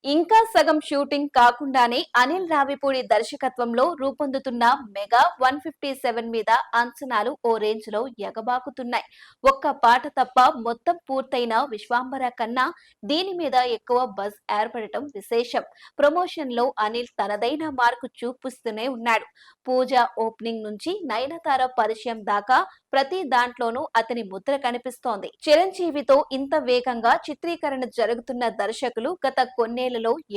ఇంకా సగం షూటింగ్ కాకుండానే అనిల్ రావిపూడి దర్శకత్వంలో రూపొందుతున్న మెగా 157 మీద అంచనాలు ఓ రేంజ్ లో ఎగబాకుతున్నాయి. ఒక్క పాట తప్ప మొత్తం పూర్తయిన విశ్వాంబర కన్నా దీని మీద ఎక్కువ బజ్ ఏర్పడటం విశేషం. ప్రమోషన్ లో అనిల్ తనదైన మార్కు చూపిస్తూనే ఉన్నాడు. పూజ ఓపెనింగ్ నుంచి నయనతార పరిచయం దాకా ప్రతి దాంట్లోనూ అతని ముద్ర కనిపిస్తోంది. చిరంజీవితో ఇంత వేగంగా చిత్రీకరణ జరుగుతున్న దర్శకులు గత కొన్నేళ్లలో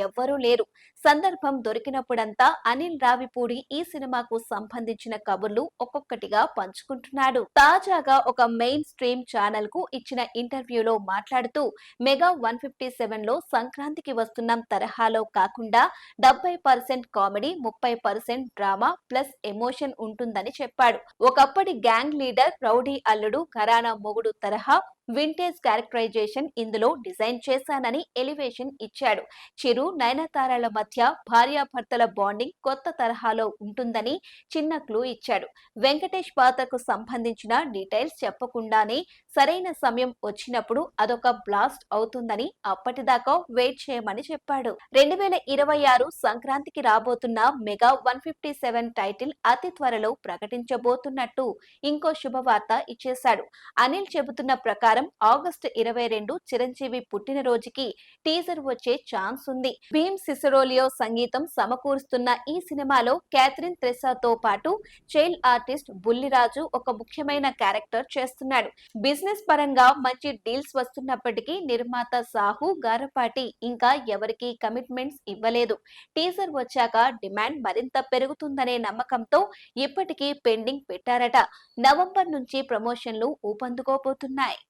ఎవ్వరూ లేరు. సందర్భం దొరికినప్పుడంతా అనిల్ రావిపూడి ఈ సినిమాకు సంబంధించిన కబుర్లు ఒక్కొక్కటిగా పంచుకుంటున్నాడు. తాజాగా ఒక మెయిన్ స్ట్రీమ్ ఛానల్ కు ఇచ్చిన ఇంటర్వ్యూలో మాట్లాడుతూ మెగా 157 లో సంక్రాంతికి వస్తున్నాం తరహాలో కాకుండా 70% కామెడీ, 30% డ్రామా ప్లస్ ఎమోషన్ ఉంటుందని చెప్పాడు. ఒకప్పటి గ్యాంగ్ లీడర్, రౌడీ అల్లుడు, ఘరానా మొగుడు తరహా వింటేజ్ క్యారెక్టరైజేషన్ ఇందులో డిజైన్ చేశానని ఎలివేషన్ ఇచ్చాడు. చిరు, నయనతారల మధ్య భార్యాభర్తల బాండింగ్ కొత్త తరహాలో ఉంటుందని చిన్న క్లూ ఇచ్చాడు. వెంకటేష్ పాత్రకు సంబంధించిన డీటెయిల్స్ చెప్పకుండానే సరైన సమయం వచ్చినప్పుడు అదొక బ్లాస్ట్ అవుతుందని అప్పటిదాకా వెయిట్ చేయమని చెప్పాడు. 2026 సంక్రాంతికి రాబోతున్న మెగా 157 టైటిల్ అతి త్వరలో ప్రకటించబోతున్నట్టు ఇంకో శుభవార్త ఇచ్చేశాడు. అనిల్ చెబుతున్న ప్రకారం ఆగస్టు 22 చిరంజీవి పుట్టినరోజుకి టీజర్ వచ్చే ఛాన్స్ ఉంది. భీమ్ సిసరోలియో సంగీతం సమకూరుస్తున్న ఈ సినిమాలో క్యాథరిన్ థ్రెసాతో పాటు చైల్డ్ ఆర్టిస్ట్ బుల్లిరాజు ఒక ముఖ్యమైన క్యారెక్టర్ చేస్తున్నాడు. బిజినెస్ పరంగా మంచి డీల్స్ వస్తున్నప్పటికీ నిర్మాత సాహు, గారపాటి ఇంకా ఎవరికీ కమిట్మెంట్స్ ఇవ్వలేదు. టీజర్ వచ్చాక డిమాండ్ మరింత పెరుగుతుందనే నమ్మకంతో ఇప్పటికీ పెండింగ్ పెట్టారట. నవంబర్ నుంచి ప్రమోషన్లు ఊపందుకోబోతున్నాయి.